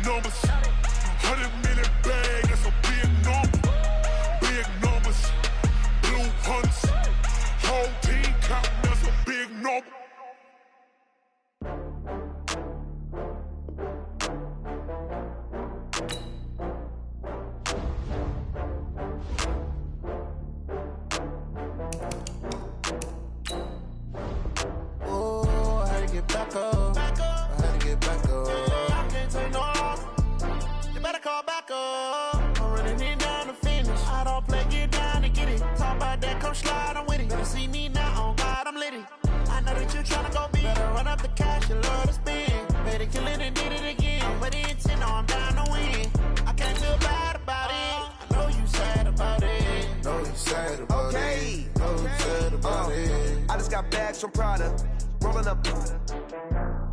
numbers. 100 million bag, that's a big number. Big numbers. Blue hunts. Whole team counting, that's a big number. Back up. I had to get back up. I can't take no loss. You better call back up. I'm running it down to finish. I don't play, get down to get it. Talk about that, come slide, I'm with it. Better see me now, on God, I'm litty. I know that you tryna go big. Better run up the cash, you love to spend. Better kill it and did it again. I'm with the intent, no, I'm down to win. I can't feel bad about it. I know you sad about it. Know you sad about it. Know you sad about it. I just got bags from Prada. Rolling up,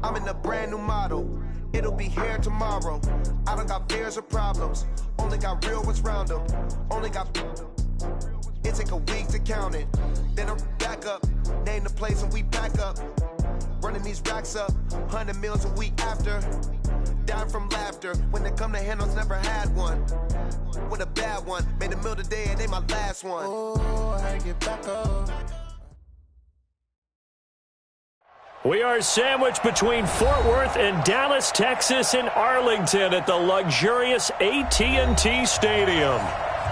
I'm in a brand new model. It'll be here tomorrow. I don't got fears or problems. Only got real ones round them. Only got. It take a week to count it. Then I'm back up. Name the place and we back up. Running these racks up. 100 meals a week after. Down from laughter. When they come to handles, never had one. With a bad one. Made a meal today and they my last one. Oh, I had to get back up. We are sandwiched between Fort Worth and Dallas, Texas, and Arlington at the luxurious AT&T Stadium.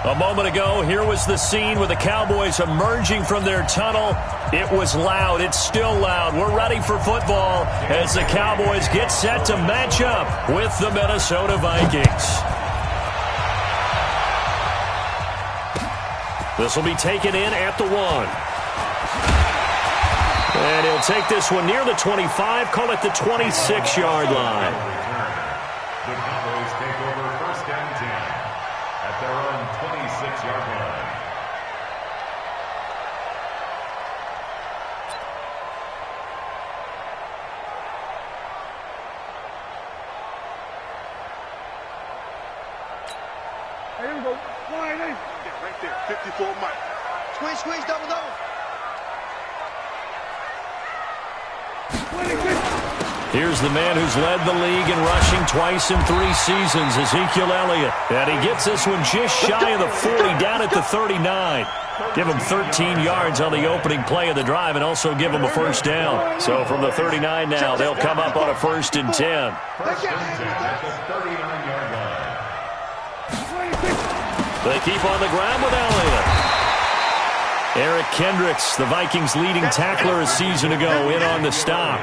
A moment ago, here was the scene with the Cowboys emerging from their tunnel. It was loud. It's still loud. We're ready for football as the Cowboys get set to match up with the Minnesota Vikings. This will be taken in at the 1. And he'll take this one near the 25, call it the 26-yard line. The Cowboys take over 1st and 10 at their own 26-yard line. Hey, here we go. Line, hey. Yeah, right there. 54 Mike. Squeeze, double. Here's the man who's led the league in rushing twice in 3 seasons, Ezekiel Elliott. And he gets this one just shy of the 40, down at the 39. Give him 13 yards on the opening play of the drive and also give him a first down. So from the 39 now, they'll come up on a 1st and 10. 1st and 10 at the 39-yard line. They keep on the ground with Elliott. Eric Kendricks, the Vikings' leading tackler a season ago, in on the stop.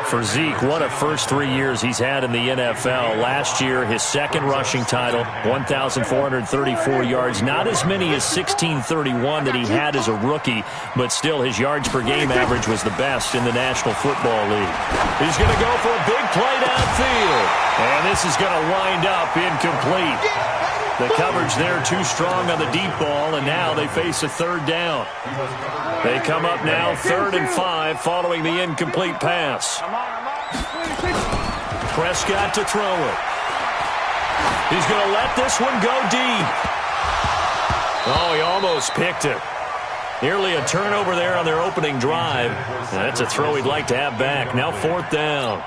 For Zeke, what a first 3 years he's had in the NFL. Last year, his 2nd rushing title, 1,434 yards. Not as many as 1,631 that he had as a rookie, but still his yards per game average was the best in the National Football League. He's going to go for a big play downfield. And this is going to wind up incomplete. The coverage there too strong on the deep ball, and now they face a 3rd down. They come up now 3rd and 5 following the incomplete pass. Prescott to throw it. He's going to let this one go deep. Oh, he almost picked it. Nearly a turnover there on their opening drive. That's a throw he'd like to have back. Now 4th down.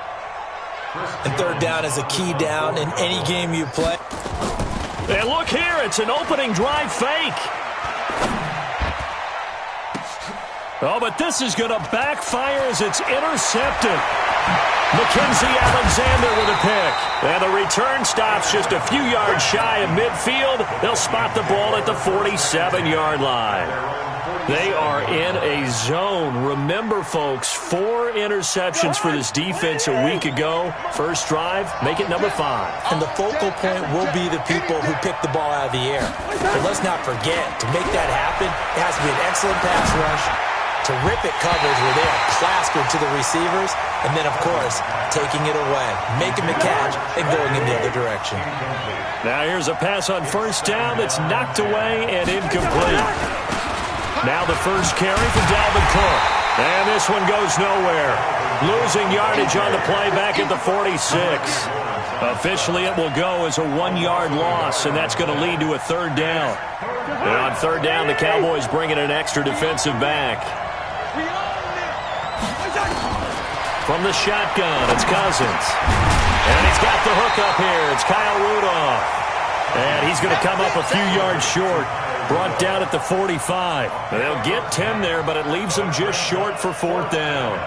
And 3rd down is a key down in any game you play. And look here, it's an opening drive fake. Oh, but this is going to backfire as it's intercepted. Mackenzie Alexander with a pick. And the return stops just a few yards shy of midfield. They'll spot the ball at the 47-yard line. They are in a zone. Remember, folks, 4 interceptions for this defense a week ago. First drive, make it number 5. And the focal point will be the people who pick the ball out of the air. But let's not forget, to make that happen, it has to be an excellent pass rush, terrific coverage where they are plastered to the receivers, and then, of course, taking it away, making the catch, and going in the other direction. Now here's a pass on 1st down that's knocked away and incomplete. Now the first carry for Dalvin Cook. And this one goes nowhere. Losing yardage on the play back at the 46. Officially, it will go as a 1-yard loss, and that's going to lead to a 3rd down. And on 3rd down, the Cowboys bring in an extra defensive back. From the shotgun, it's Cousins. And he's got the hook here. It's Kyle Rudolph. And he's going to come up a few yards short. Brought down at the 45. They'll get 10 there, but it leaves them just short for 4th down.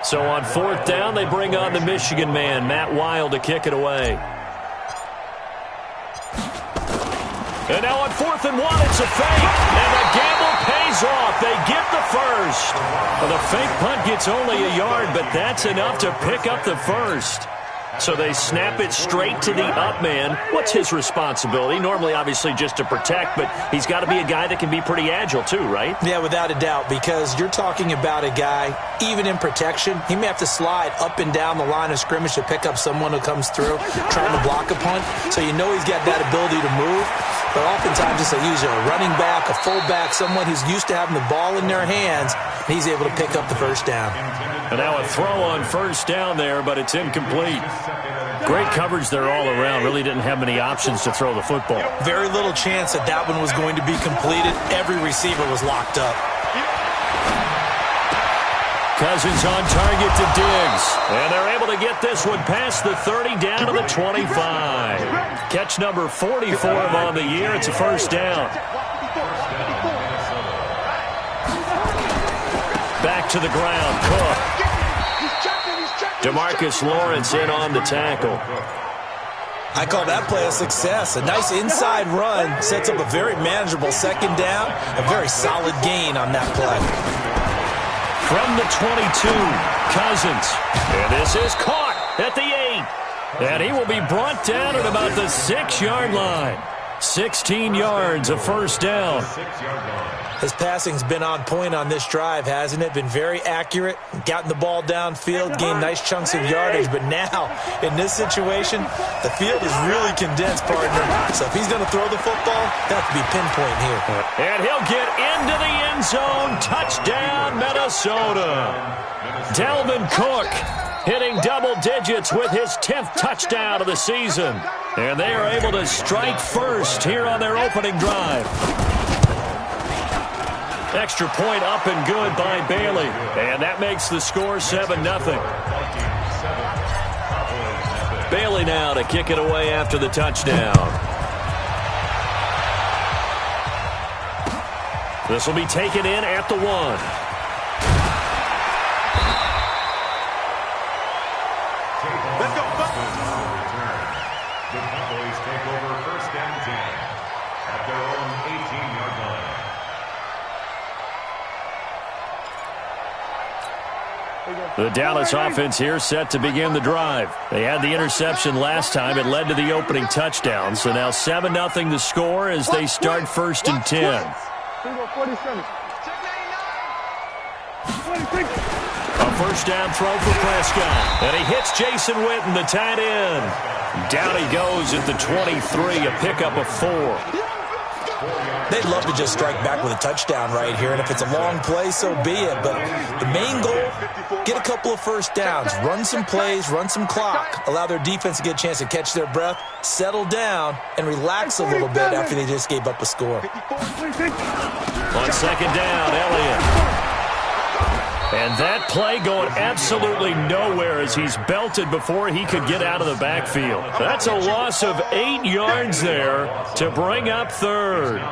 So on 4th down, they bring on the Michigan man, Matt Wild, to kick it away. And now on 4th and 1, it's a fake. And the gamble pays off. They get the first. Well, the fake punt gets only a yard, but that's enough to pick up the first. So they snap it straight to the up man. What's his responsibility? Normally, obviously, just to protect, but he's got to be a guy that can be pretty agile too, right? Yeah, without a doubt, because you're talking about a guy, even in protection, he may have to slide up and down the line of scrimmage to pick up someone who comes through trying to block a punt. So you know he's got that ability to move. But oftentimes it's usually a running back, a fullback, someone who's used to having the ball in their hands, and he's able to pick up the first down. And now a throw on first down there, but it's incomplete. Great coverage there all around. Really didn't have many options to throw the football. Very little chance that that one was going to be completed. Every receiver was locked up. Cousins on target to Diggs. And they're able to get this one past the 30 down to the 25. Catch number 44 on the year. It's a first down. Back to the ground. Cook. DeMarcus Lawrence in on the tackle. I call that play a success. A nice inside run sets up a very manageable second down. A very solid gain on that play. From the 22, Cousins. And this is caught at the 8. And he will be brought down at about the 6-yard line. 16 yards, a first down. His passing's been on point on this drive, hasn't it? Been very accurate, gotten the ball downfield, gained nice chunks of yardage. But now, in this situation, the field is really condensed, partner. So if he's going to throw the football, that could be pinpoint here. And he'll get into the end zone. Touchdown, Minnesota. Dalvin Cook hitting double digits with his 10th touchdown of the season. And they are able to strike first here on their opening drive. Extra point up and good by Bailey. And that makes the score 7-0. Bailey now to kick it away after the touchdown. This will be taken in at the 1. Let's go. The Cowboys take over first and 10 at their own 18-yard line. The Dallas offense here set to begin the drive. They had the interception last time. It led to the opening touchdown. So now 7-0 the score as they start first and 10. A first down throw for Prescott. And he hits Jason Witten, the tight end. Down he goes at the 23, a pickup of 4. They'd love to just strike back with a touchdown right here, and if it's a long play, so be it. But the main goal, get a couple of first downs, run some plays, run some clock, allow their defense to get a chance to catch their breath, settle down, and relax a little bit after they just gave up a score. On second down, Elliott. And that play going absolutely nowhere as he's belted before he could get out of the backfield. That's a loss of 8 yards there to bring up third.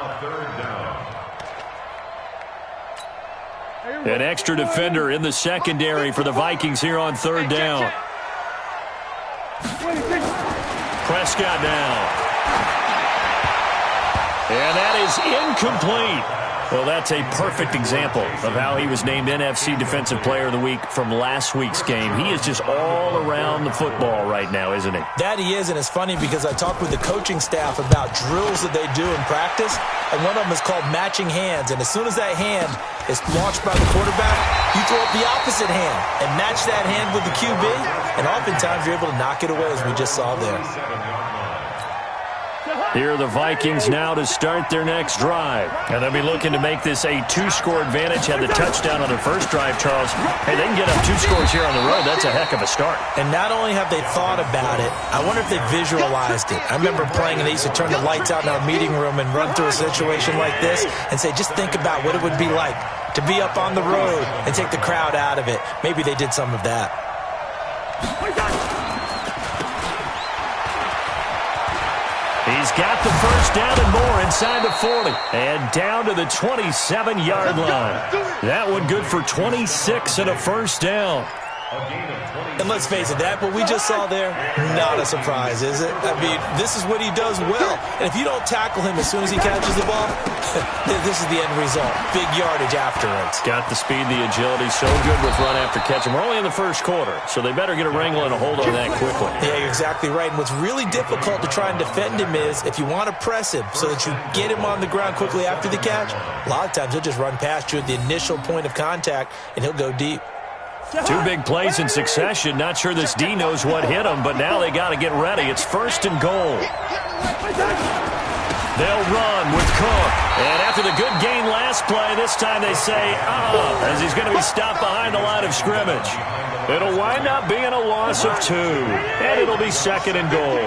An extra defender in the secondary for the Vikings here on third down. Prescott now. And that is incomplete. Well, that's a perfect example of how he was named NFC Defensive Player of the Week from last week's game. He is just all around the football right now, isn't he? That he is, and it's funny because I talked with the coaching staff about drills that they do in practice, and one of them is called matching hands. And as soon as that hand is launched by the quarterback, you throw up the opposite hand and match that hand with the QB, and oftentimes you're able to knock it away, as we just saw there. Here are the Vikings now to start their next drive. And they'll be looking to make this a 2-score advantage. Had the touchdown on their first drive, Charles. Hey, they can get up 2 scores here on the road. That's a heck of a start. And not only have they thought about it, I wonder if they visualized it. I remember playing, and they used to turn the lights out in our meeting room and run through a situation like this and say, just think about what it would be like. to be up on the road and take the crowd out of it. Maybe they did some of that. He's got the first down and more inside the 40. And down to the 27-yard line. That one good for 26 and a first down. And let's face it, that what we just saw there, not a surprise, is it? I mean, this is what he does well. And if you don't tackle him as soon as he catches the ball, this is the end result. Big yardage afterwards. Got the speed, the agility, so good with run after catch. And we're only in the first quarter, so they better get a wrangle and a hold on that quickly. Yeah, you're exactly right. And what's really difficult to try and defend him is if you want to press him so that you get him on the ground quickly after the catch, a lot of times he'll just run past you at the initial point of contact, and he'll go deep. Two big plays in succession. Not sure this D knows what hit him, but now they got to get ready. It's first and goal. They'll run with Cook. And after the good gain last play, this time they say, as he's going to be stopped behind the line of scrimmage. It'll wind up being a loss of 2. And it'll be second and goal.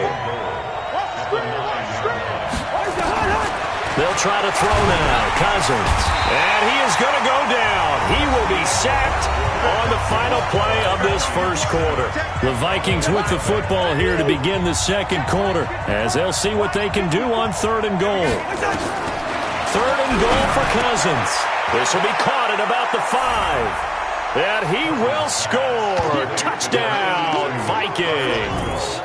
They'll try to throw now. Cousins. And he is going to go down. He will be sacked on the final play of this first quarter. The Vikings with the football here to begin the second quarter as they'll see what they can do on third and goal. Third and goal for Cousins. This will be caught at about the 5. And he will score. Touchdown, Vikings.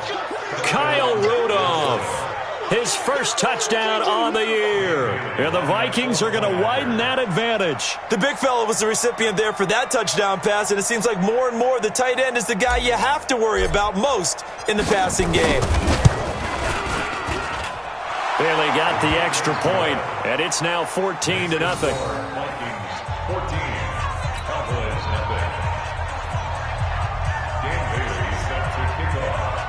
Kyle Rudolph. His first touchdown on the year. And the Vikings are going to widen that advantage. The big fella was the recipient there for that touchdown pass, and it seems like more and more the tight end is the guy you have to worry about most in the passing game. Bailey got the extra point, and it's now 14-0. Vikings 14, Cowboys nothing. Dan Bailey set to kick off.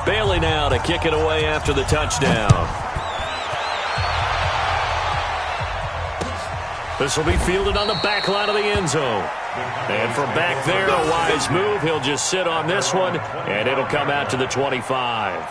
Bailey now to kick it away after the touchdown. This will be fielded on the back line of the end zone. And from back there, a wise move. He'll just sit on this one, and it'll come out to the 25.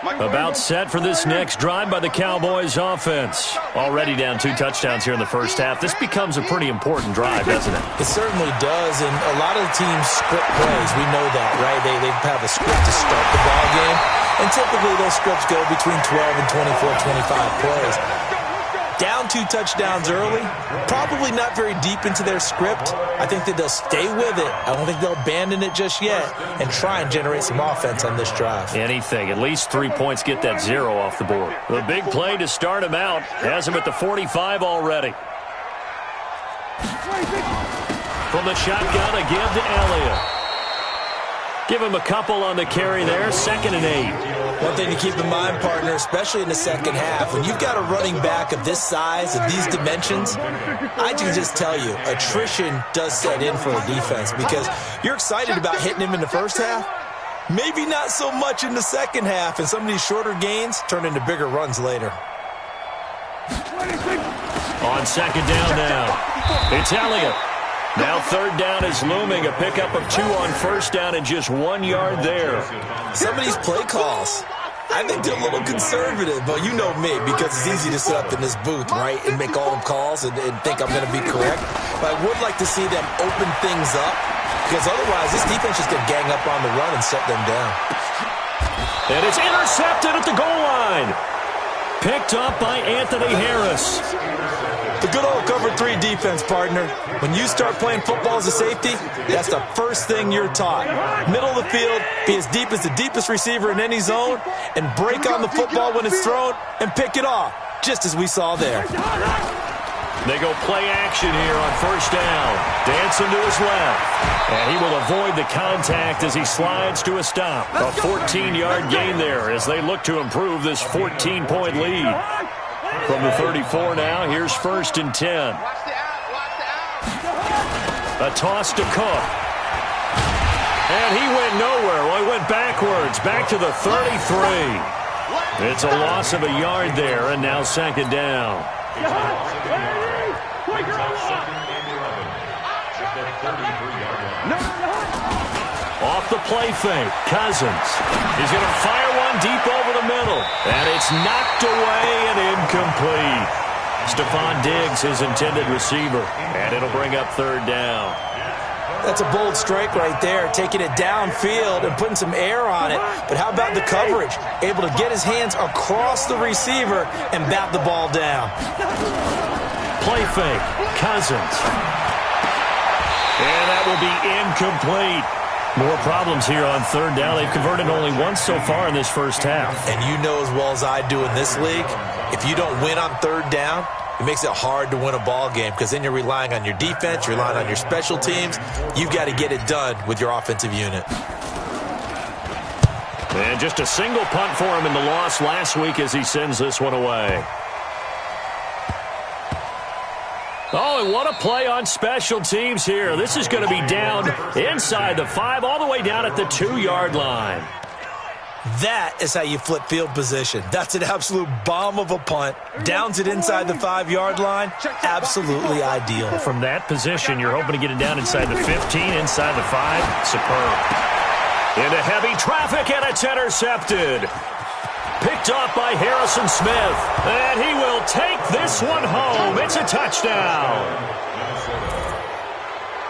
About set for this next drive by the Cowboys offense. Already down 2 touchdowns here in the first half. This becomes a pretty important drive, doesn't it? It certainly does, and a lot of the teams script plays. We know that, right? They have a script to start the ball game, and typically those scripts go between 12 and 24, 25 plays. Down 2 touchdowns early, probably not very deep into their script. I think that they'll stay with it. I don't think they'll abandon it just yet and try and generate some offense on this drive. Anything. At least 3 points get that 0 off the board. The big play to start him out has him at the 45 already. From the shotgun, a give to Elliott. Give him a couple on the carry there. 2nd and 8. One thing to keep in mind, partner, especially in the second half, when you've got a running back of this size, of these dimensions, I can just tell you, attrition does set in for a defense because you're excited about hitting him in the first half. Maybe not so much in the second half, and some of these shorter gains turn into bigger runs later. On second down now, it's Elliott. Now third down is looming. A pickup of 2 on first down and just 1 yard there. Some of these play calls, I think they're a little conservative, but you know me, because it's easy to sit up in this booth, right, and make all the calls and think I'm going to be correct. But I would like to see them open things up, because otherwise this defense is going to gang up on the run and shut them down. And it's intercepted at the goal line. Picked up by Anthony Harris. The good old cover 3 defense, partner. When you start playing football as a safety, that's the first thing you're taught. Middle of the field, be as deep as the deepest receiver in any zone, and break on the football when it's thrown and pick it off, just as we saw there. They go play action here on first down. Dancing to his left. And he will avoid the contact as he slides to a stop. A 14-yard gain there as they look to improve this 14-point lead. From the 34 now, here's 1st and 10. A toss to Cook. And he went nowhere. Well, he went backwards, back to the 33. It's a loss of a yard there, and now 2nd down. Off the play fake. Cousins. He's going to fire one deep over the middle. And it's knocked away and incomplete. Stephon Diggs, his intended receiver. And it'll bring up third down. That's a bold strike right there, taking it downfield and putting some air on it. But how about the coverage? Able to get his hands across the receiver and bat the ball down. Play fake. Cousins. And that will be incomplete. More problems here on third down. They've converted only once so far in this first half. And you know as well as I do in this league, if you don't win on third down, it makes it hard to win a ball game because then you're relying on your defense, you're relying on your special teams. You've got to get it done with your offensive unit. And just a single punt for him in the loss last week as he sends this one away. Oh, and what a play on special teams here. This is going to be down inside the 5, all the way down at the 2-yard line. That is how you flip field position. That's an absolute bomb of a punt. Downs it inside the 5-yard line. Absolutely ideal. From that position, you're hoping to get it down inside the 15, inside the 5. Superb. Into heavy traffic, and it's intercepted. Picked off by Harrison Smith. And he will take this one home. It's a touchdown.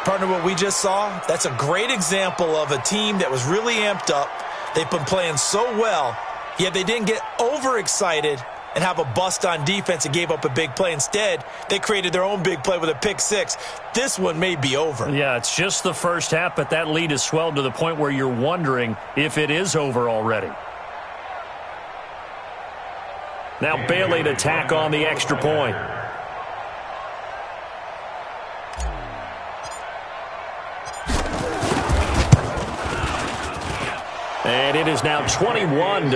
Partner, what we just saw, that's a great example of a team that was really amped up. They've been playing so well, yet they didn't get overexcited and have a bust on defense and gave up a big play. Instead, they created their own big play with a pick 6. This one may be over. Yeah, it's just the first half, but that lead has swelled to the point where you're wondering if it is over already. Now Bailey to tack on the extra point. And it is now 21-0.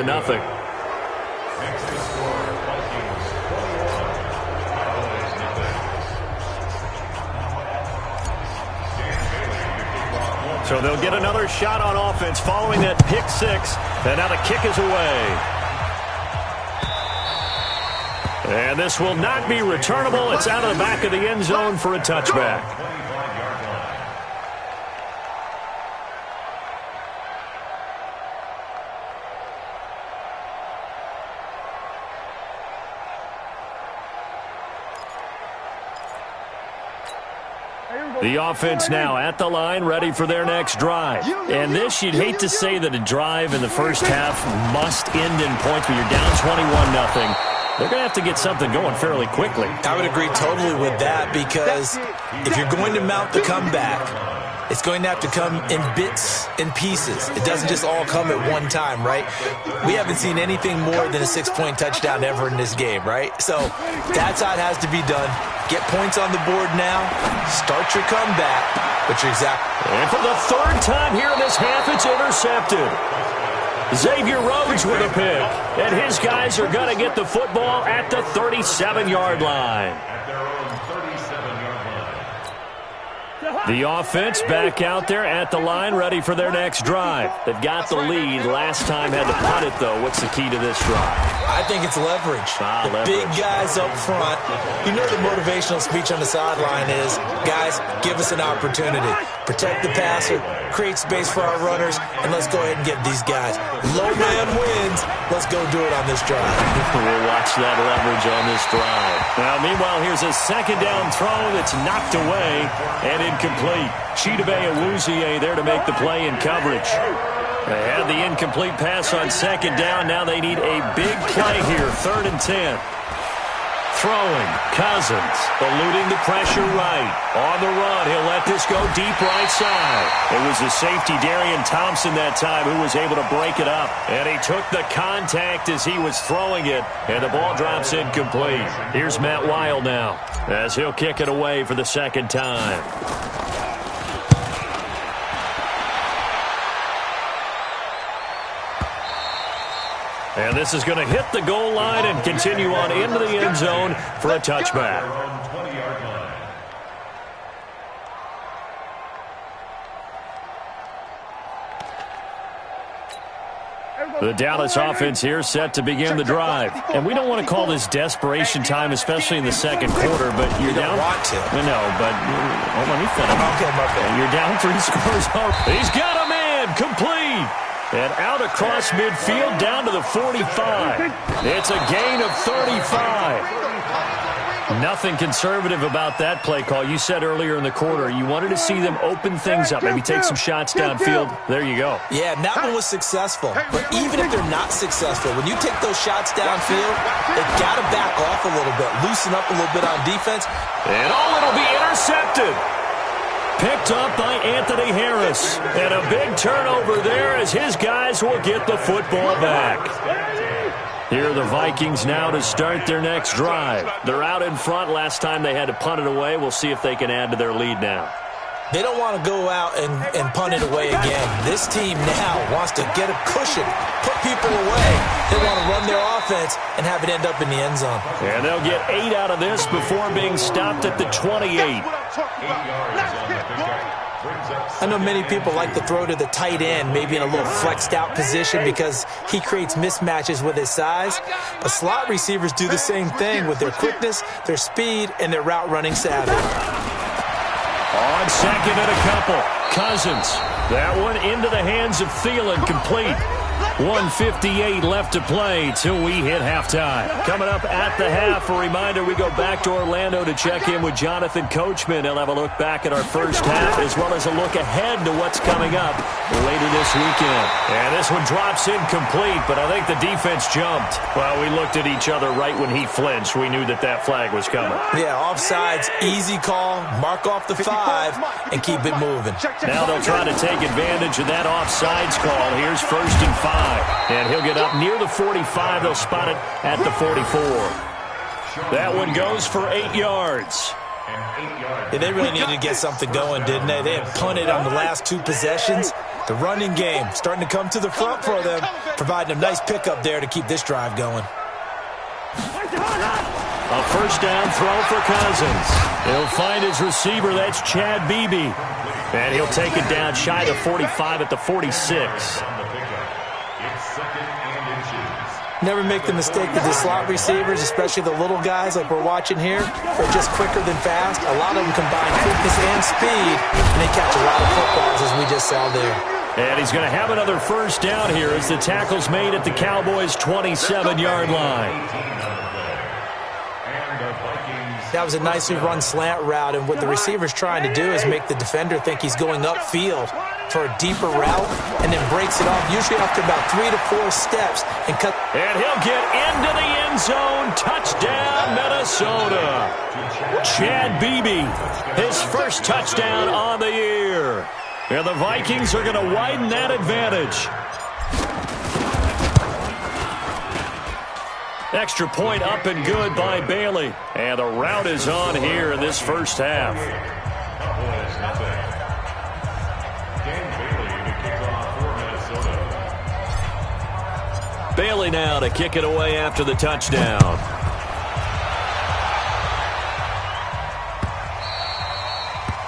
So they'll get another shot on offense following that pick 6. And now the kick is away. And this will not be returnable. It's out of the back of the end zone for a touchback. The offense now at the line, ready for their next drive. And this, you'd hate to say that a drive in the first half must end in points, but you're down 21-0. They're going to have to get something going fairly quickly. I would agree totally with that because if you're going to mount the comeback, it's going to have to come in bits and pieces. It doesn't just all come at one time, right? We haven't seen anything more than a 6-point touchdown ever in this game, right? So that's how it has to be done. Get points on the board now. Start your comeback. But you're exactly. And for the third time here in this half, it's intercepted. Xavier Rhodes with a pick. And his guys are going to get the football at the 37-yard line. The offense back out there at the line, ready for their next drive. They've got the lead. Last time had to punt it, though. What's the key to this drive? I think it's leverage. The big guys up front. You know the motivational speech on the sideline is, guys, give us an opportunity. Protect the passer, create space for our runners, and let's go ahead and get these guys. Low man wins. Let's go do it on this drive. We'll watch that leverage on this drive. Now, meanwhile, here's a second down throw that's knocked away and incomplete. Chidobe Awuzie there to make the play in coverage. They had the incomplete pass on second down. Now they need a big play here, 3rd and 10. Throwing, Cousins, eluding the pressure right. On the run, he'll let this go deep right side. It was the safety, Darian Thompson, that time, who was able to break it up. And he took the contact as he was throwing it, and the ball drops incomplete. Here's Matt Weil now, as he'll kick it away for the second time. And this is going to hit the goal line and continue on into the end zone for a touchback. The Dallas offense here set to begin the drive. And we don't want to call this desperation time, especially in the second quarter, but you're down. You don't want to. No, but let me finish. Okay, my bad. You're down 3 scores. He's got him in. incomplete. And out across midfield down to the 45. It's a gain of 35. Nothing conservative about that play call. You said earlier in the quarter you wanted to see them open things up, maybe take some shots downfield. There you go. Yeah, and that one was successful. But even if they're not successful, when you take those shots downfield, they've got to back off a little bit, loosen up a little bit on defense. And it'll be intercepted. Picked up by Anthony Harris. And a big turnover there as his guys will get the football back. Here are the Vikings now to start their next drive. They're out in front. Last time they had to punt it away. We'll see if they can add to their lead now. They don't want to go out and punt it away again. This team now wants to get a cushion, put people away. They want to run their offense and have it end up in the end zone. And they'll get 8 out of this before being stopped at the 28. 8 yards on the pickup. I know many people like to throw to the tight end, maybe in a little flexed out position because he creates mismatches with his size. But slot receivers do the same thing with their quickness, their speed, and their route running savvy. On second and a couple. Cousins. That one into the hands of Thielen, complete. 1:58 left to play till we hit halftime. Coming up at the half, a reminder, we go back to Orlando to check in with Jonathan Coachman. He'll have a look back at our first half as well as a look ahead to what's coming up later this weekend. And this one drops incomplete, but I think the defense jumped. Well, we looked at each other right when he flinched. We knew that that flag was coming. Yeah, offsides, easy call, mark off the 5, and keep it moving. Now they'll try to take advantage of that offsides call. Here's 1st and 5. And he'll get up near the 45. They'll spot it at the 44. That one goes for 8 yards. Yeah, they really needed to get something going, didn't they? They had punted on the last 2 possessions. The running game starting to come to the front for them, providing a nice pickup there to keep this drive going. A first down throw for Cousins. He'll find his receiver. That's Chad Beebe. And he'll take it down shy of the 45 at the 46. Never make the mistake that the slot receivers, especially the little guys like we're watching here, are just quicker than fast. A lot of them combine quickness and speed, and they catch a lot of footballs, as we just saw there. And he's going to have another first down here as the tackle's made at the Cowboys' 27-yard line. That was a nicely run slant route, and what the receiver's trying to do is make the defender think he's going upfield for a deeper route, and then breaks it off, usually after about 3 to 4 steps, and cut. And he'll get into the end zone. Touchdown, Minnesota. Chad Beebe, his first touchdown on the year. And the Vikings are going to widen that advantage. Extra point up and good by Bailey. And the route is on here in this first half. Bailey now to kick it away after the touchdown.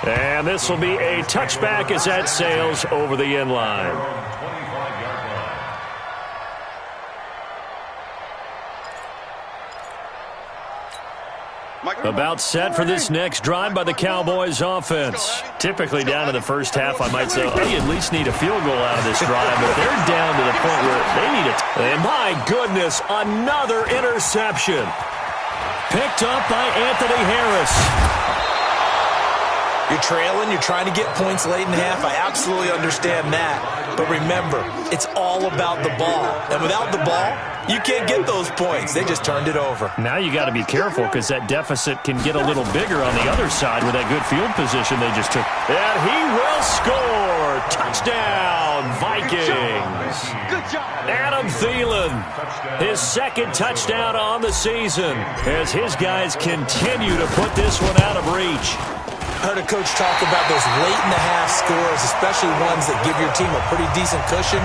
And this will be a touchback as that sails over the end line. About set for this next drive by the Cowboys offense. Typically down to the first half, I might say, they at least need a field goal out of this drive, but they're down to the point where they need it. And my goodness, another interception. Picked up by Anthony Harris. You're trailing, you're trying to get points late in the half. I absolutely understand that. But remember, it's all about the ball. And without the ball, you can't get those points. They just turned it over. Now you got to be careful because that deficit can get a little bigger on the other side with that good field position they just took. And he will score. Touchdown, Vikings. Good job. Adam Thielen, his second touchdown on the season as his guys continue to put this one out of reach. I heard a coach talk about those late-in-the-half scores, especially ones that give your team a pretty decent cushion.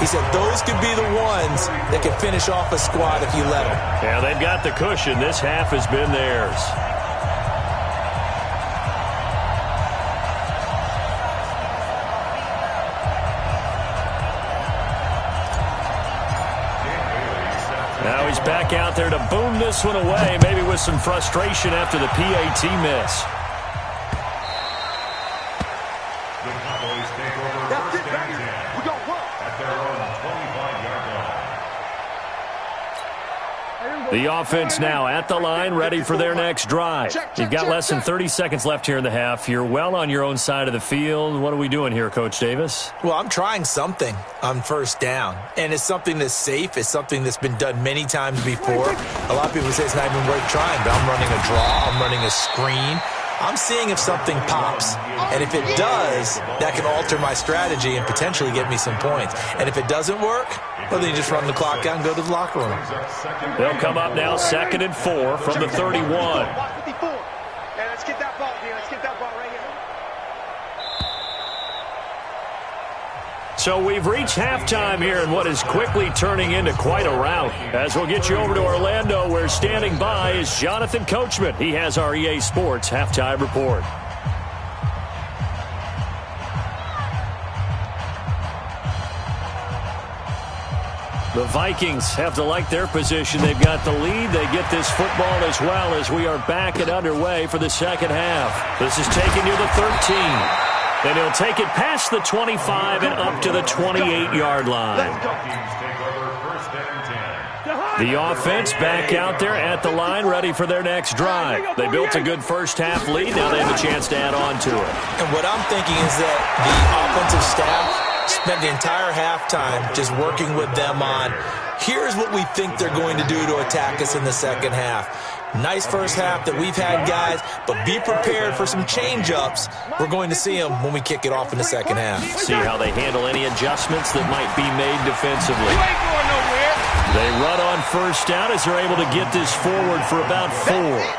He said those could be the ones that can finish off a squad if you let them. Yeah, they've got the cushion. This half has been theirs. Now he's back out there to boom this one away, maybe with some frustration after the PAT miss. The offense now at the line, ready for their next drive. You've got less than 30 seconds left here in the half. You're well on your own side of the field. What are we doing here, Coach Davis? Well, I'm trying something on first down, and it's something that's safe. It's something that's been done many times before. A lot of people say it's not even worth trying, but I'm running a draw. I'm running a screen. I'm seeing if something pops, and if it does, that can alter my strategy and potentially get me some points. And if it doesn't work, well, then you just run the clock out and go to the locker room. They'll come up now 2nd and 4 from the 31. Let's get that ball here. Let's get that ball right here. So we've reached halftime here in what is quickly turning into quite a rout. As we'll get you over to Orlando, where standing by is Jonathan Coachman. He has our EA Sports halftime report. The Vikings have to like their position. They've got the lead. They get this football as well as we are back and underway for the second half. This is taking you to 13. And he'll take it past the 25 and up to the 28-yard line. The offense back out there at the line, ready for their next drive. They built a good first-half lead. Now they have a chance to add on to it. And what I'm thinking is that the offensive staff spent the entire halftime just working with them on, here's what we think they're going to do to attack us in the second half. Nice first half that we've had, guys, but be prepared for some change-ups. We're going to see them when we kick it off in the second half. See how they handle any adjustments that might be made defensively. You ain't going nowhere. They run on first down as they're able to get this forward for about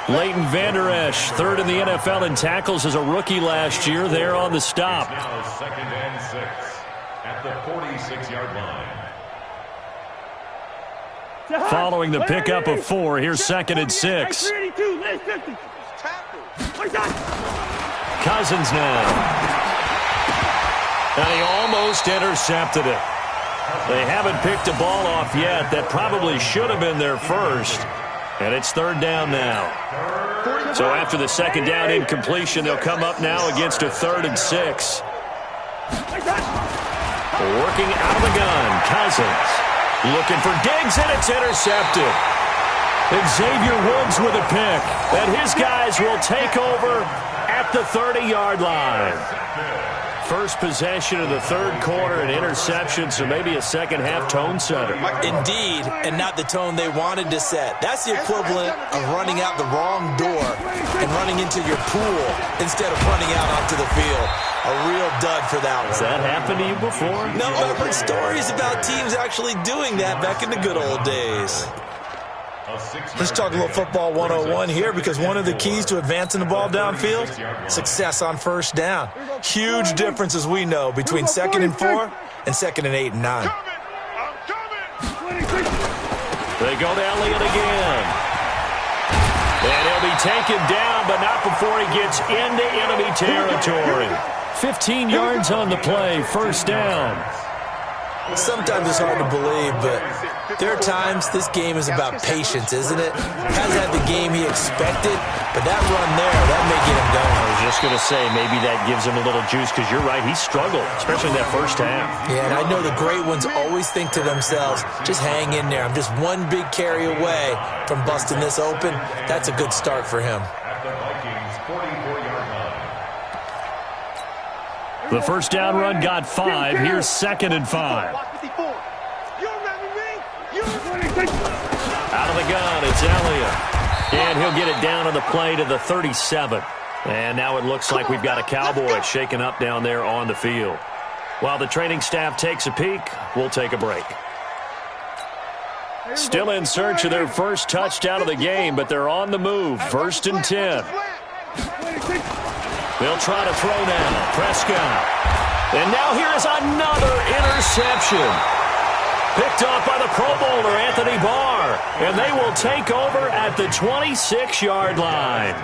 4. Leighton Vander Esch, 3rd in the NFL in tackles as a rookie last year. There on the stop. Now 2nd and 6 at the 46-yard line. Following the pickup of 4, here's 2nd and 6. Cousins now. And he almost intercepted it. They haven't picked a ball off yet. That probably should have been their first. And it's 3rd down now. So after the 2nd down incompletion, they'll come up now against a 3rd and 6. Working out of the gun, Cousins. Looking for Diggs, and it's intercepted. Xavier Woods with a pick. And his guys will take over at the 30-yard line. First possession of the 3rd quarter, an interception, so maybe a second-half tone setter. Indeed, and not the tone they wanted to set. That's the equivalent of running out the wrong door and running into your pool instead of running out onto the field. A real dud for that one. Has that happened to you before? No, I've heard stories about teams actually doing that back in the good old days. Let's talk a little football 101 here, because one of the keys to advancing the ball downfield, success on first down. Huge difference, as we know, between 2nd and 4 and 2nd and 8 and 9. They go to Elliott again. And he'll be taken down, but not before he gets into enemy territory. 15 yards on the play, first down. Sometimes it's hard to believe, but there are times this game is about patience, isn't it? Hasn't had the game he expected, but that run there, that may get him going. I was just going to say, maybe that gives him a little juice, because you're right, he struggled, especially in that first half. Yeah, and I know the great ones always think to themselves, just hang in there. I'm just one big carry away from busting this open. That's a good start for him. At the Vikings 44-yard line. The first down run got 5. Here's 2nd and 5. Out of the gun, it's Elliott. And he'll get it down on the play to the 37. And now it looks like we've got a Cowboy shaken up down there on the field. While the training staff takes a peek, we'll take a break. Still in search of their first touchdown of the game, but they're on the move. 1st and 10. They'll try to throw now. Prescott. And now here is another interception. Picked off by the Pro Bowler, Anthony Barr. And they will take over at the 26-yard line.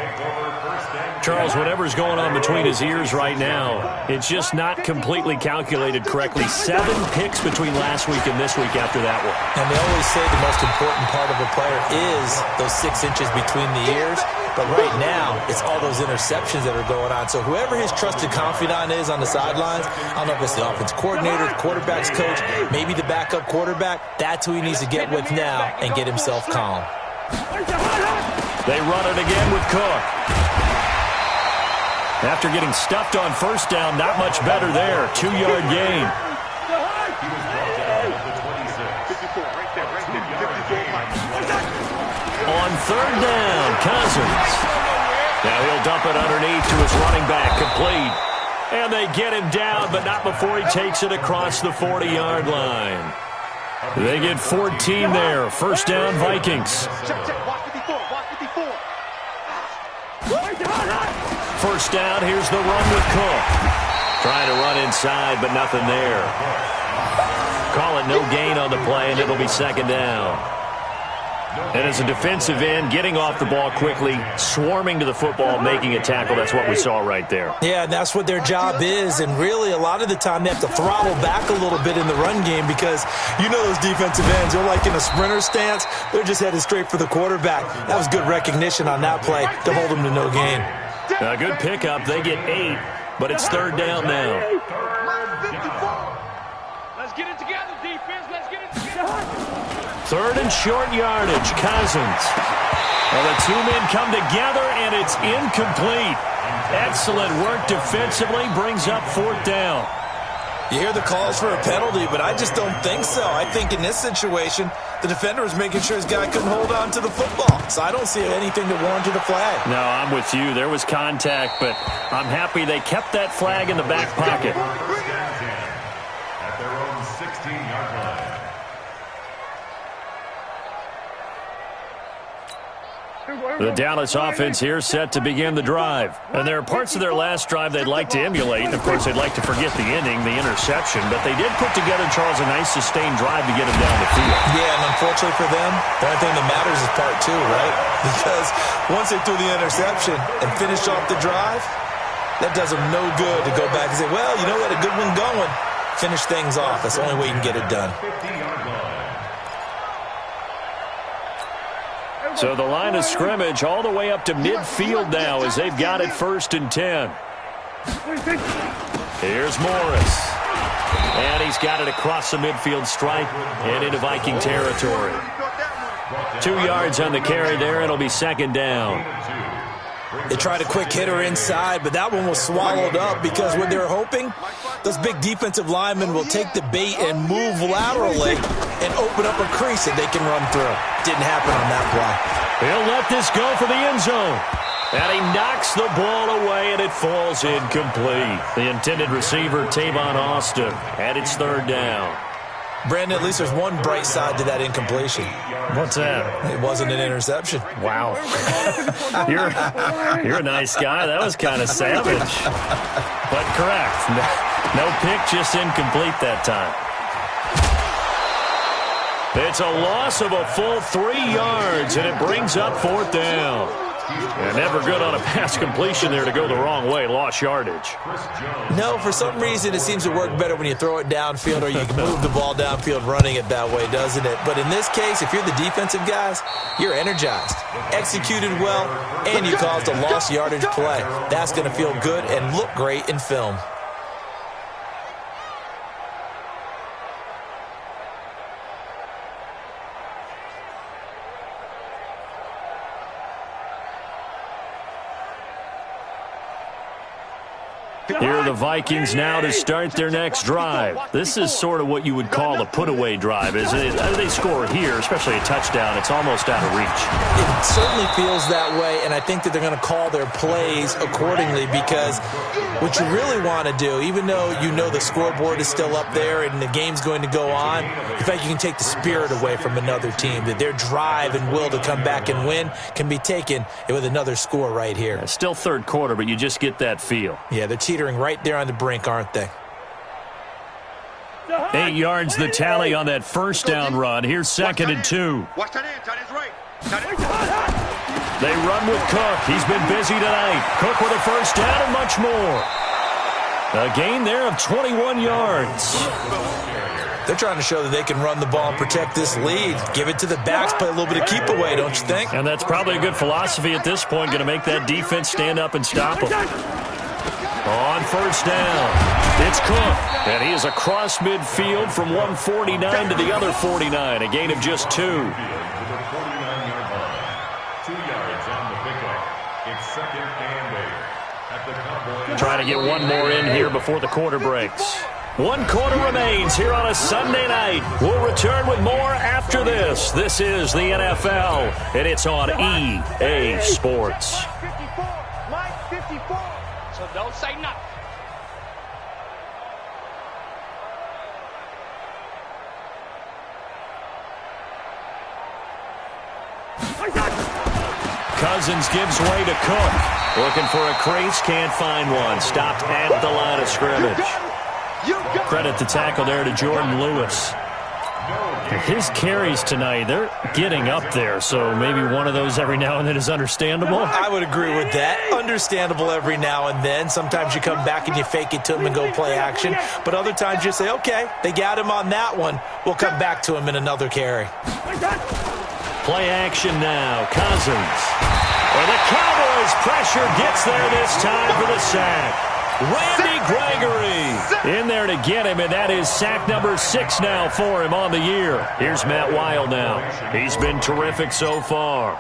Charles, whatever's going on between his ears right now, it's just not completely calculated correctly. 7 picks between last week and this week after that one. And they always say the most important part of a player is those 6 inches between the ears. But right now, it's all those interceptions that are going on. So whoever his trusted confidant is on the sidelines, I don't know if it's the offense coordinator, the quarterback's coach, maybe the backup quarterback, that's who he needs to get with now and get himself calm. They run it again with Cook. After getting stuffed on first down, not much better there. 2-yard gain. On third down, Cousins. Now he'll dump it underneath to his running back, complete. And they get him down, but not before he takes it across the 40-yard line. They get 14 there. First down, Vikings. First down, here's the run with Cook. Trying to run inside, but nothing there. Call it no gain on the play, and it'll be second down. And as a defensive end, getting off the ball quickly, swarming to the football, making a tackle, that's what we saw right there. Yeah, and that's what their job is. And really, a lot of the time, they have to throttle back a little bit in the run game because you know those defensive ends, they're like in a sprinter stance. They're just headed straight for the quarterback. That was good recognition on that play to hold them to no gain. A good pickup. They get 8, but it's third down now. Let's get it together, defense. Let's get it together. Third and short yardage, Cousins. Well, the two men come together, and it's incomplete. Excellent work defensively, brings up fourth down. You hear the calls for a penalty, but I just don't think so. I think in this situation, the defender was making sure his guy couldn't hold on to the football. So I don't see anything to warrant a flag. No, I'm with you. There was contact, but I'm happy they kept that flag in the back pocket. At their own 16-yard line. The Dallas offense here set to begin the drive. And there are parts of their last drive they'd like to emulate. Of course, they'd like to forget the ending, the interception. But they did put together, Charles, a nice sustained drive to get them down the field. Yeah, and unfortunately for them, the only thing that matters is part 2, right? Because once they threw the interception and finished off the drive, that does them no good to go back and say, well, you know what, a good one going. Finish things off. That's the only way you can get it done. So the line of scrimmage all the way up to midfield now as they've got it first and 10. Here's Morris. And he's got it across the midfield stripe and into Viking territory. 2 yards on the carry there. It'll be second down. They tried a quick hitter inside, but that one was swallowed up because what they're hoping, those big defensive linemen will take the bait and move laterally and open up a crease that they can run through. Didn't happen on that play. He'll let this go for the end zone. And he knocks the ball away, and it falls incomplete. The intended receiver, Tavon Austin, and it's third down. Brandon, at least there's one bright side to that incompletion. What's that? It wasn't an interception. Wow. You're a nice guy. That was kind of savage. But correct. No pick, just incomplete that time. It's a loss of a full 3 yards, and it brings up fourth down. And never good on a pass completion there to go the wrong way. Lost yardage. No, for some reason it seems to work better when you throw it downfield or you can move the ball downfield running it that way, doesn't it? But in this case, if you're the defensive guys, you're energized, executed well, and you caused a lost yardage play. That's going to feel good and look great in film. Here are the Vikings now to start their next drive. This is sort of what you would call a put-away drive. As they score here, especially a touchdown, it's almost out of reach. It certainly feels that way, and I think that they're going to call their plays accordingly because what you really want to do, even though you know the scoreboard is still up there and the game's going to go on, in fact, you can take the spirit away from another team, that their drive and will to come back and win can be taken with another score right here. It's still third quarter, but you just get that feel. Yeah, they're teetering right there on the brink, aren't they? 8 yards the tally on that first down run. Here's second and 2. Watch that end, his right. They run with Cook. He's been busy tonight. Cook with a first down and much more. A gain there of 21 yards. They're trying to show that they can run the ball and protect this lead. Give it to the backs, play a little bit of keep away, don't you think? And that's probably a good philosophy at this point, going to make that defense stand up and stop them. On first down, it's Cook, and he is across midfield from 149 to the other 49, a gain of just 2. to get one more in here before the quarter breaks. One quarter remains here on a Sunday night. We'll return with more after this. This is the NFL, and it's on EA Sports. 54, Mike 54. So don't say nothing. Cousins gives way to Cook. Looking for a crease, can't find one. Stopped at the line of scrimmage. Credit the tackle there to Jordan Lewis. His carries tonight, they're getting up there, so maybe one of those every now and then is understandable. I would agree with that. Understandable every now and then. Sometimes you come back and you fake it to him and go play action. But other times you say, okay, they got him on that one. We'll come back to him in another carry. Play action now. Cousins. Well, the Cowboys' pressure gets there this time for the sack. Randy Gregory in there to get him, and that is sack number 6 now for him on the year. Here's Matt Wild now. He's been terrific so far.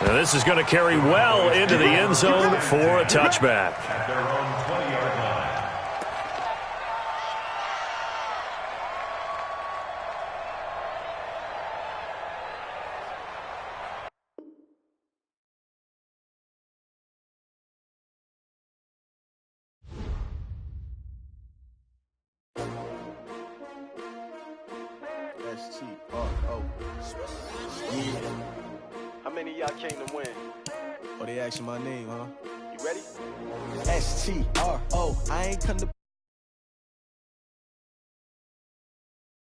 Now this is going to carry well into the end zone for a touchback. At their own 20-yard line. S-T-R-O. How many of y'all came to win? Oh, they asking my name, huh? You ready? S-T-R-O. I ain't come to